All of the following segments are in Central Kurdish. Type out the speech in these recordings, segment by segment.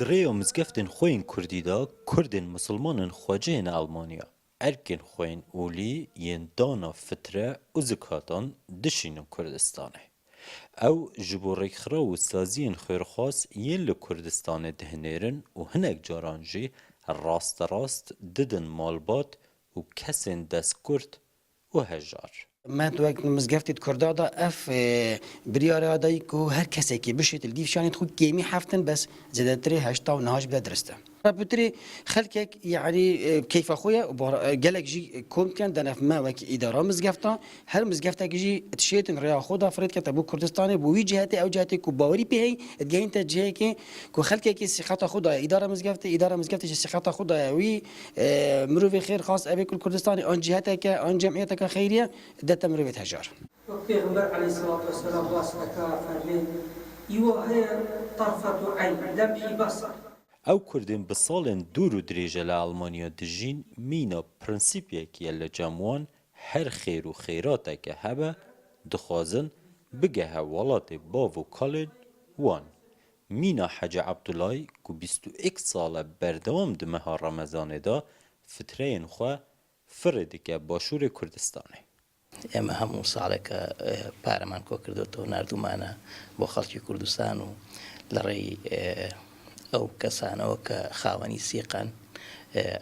دريو مزگفتن خوین کردی دا کردن مسلمانن خواجهن آلمانیا ارکن خوین اولی ین دانا فتره و زکاتان دشینن کردستانه او جبورک خرا و سازین خیرخواست ین لکردستان دهنیرن و هنک جارانجی راست ددن مالبات و کسین دست کرد و هجار. ما توقت مزگفت کردادا اف بریاره آدایی که هر کسی که بشه الدیف شانید خود کمی حفتن بس زدتری هشتا و نهاش بلا درسته. رابطری خلقك يعني كيف أخويا قالك جي كومتين دنا في ما وك إدارة مزقفتا هر مزقفتا جي تشيتن ريا خودا فريد كتبو كردستاني بوي جهتي أو جهتي كباوري بهي تجين تجيه كي كو خلقك سخطة خودا إدارة مزقفتا سخطة خودا وي مروي خير خاص أبي كل كردستاني أن جهتك أن جمعيتك خيرية ده تمروي هجار. وبيغمبر عليه الصلاة والسلام واسطك فرمي يوهي طرفة عين لمحي بصر. او کردن به سالن دور و دریجه لآلمانیا دجین مینا پرنسیپیه که لجموان هر خیر و خیراته که هبه دخوازن بگه ولات باو و کالن وان. مینا حج عبدالله که 21 ساله بردوام دمه رمضان دا فتره خواه فرده که باشور کردستانه. ئێمە هەموو ساڵێکە پارەمان کۆ کردوتەوە نردومانە بۆ خەڵکی کوردستان و لە ڕێی ئەو کەسانەوە کە خاوەنی سیقان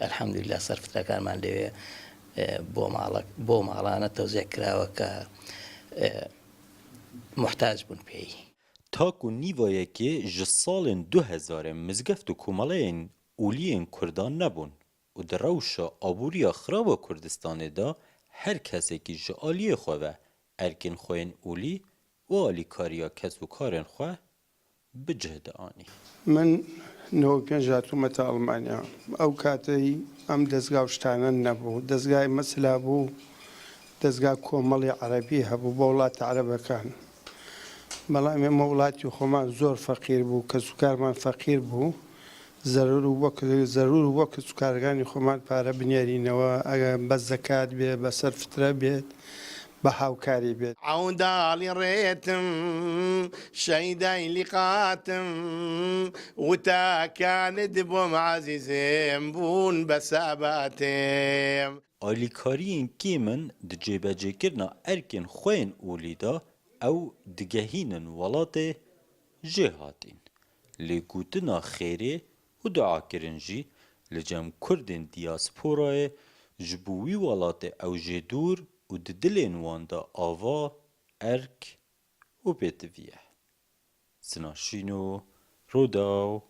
ئەلحەمدولیلا سەرفتەکانمان لەوێ بۆ ماڵانە تەوزیع کراوە کە محتاج بوون پێی. تاکو نیوایه که جسالن 2000 مزگفت و کومالین اولین کردان نبون و در روشا آبوریا خراب کردستان دا هر کسی که جالی خواه ارکن خوین اولی و آلی کاریا کس و کارن خواه بجهد آنی. من نوکن جاتومت آلمانیا او کاتی ام دزگاه شتانه نبو دزگاه مثلا بو دزگاه کومالی عربی هبو بولات عربه کان بەڵام ئێمە وڵاتی خۆمان زۆر فەقیر بوو کە سوکارمان فەقیر بوو زەرور وەک سوکارەکانی خۆمان پارە بنێرینەوە ئەگە بە زەکات بێت بە سەرفترە بێت بە هاوکاری بێت عوداڵی ڕێتم شەیدای لیقاتم وتاکانت بۆم عەزیزێم بوون بە ساباتێم. آلیکارین کی من دجیبجه کرنا ارکن خوین اولی دا او دگهینن ولات جهاتین لگوتنا خیره و دعا کرنجی لجم کردن دیاسپورای جبوی ولات او جدور و ددلین واندا آوا ارک و بیتویه سناشینو روداو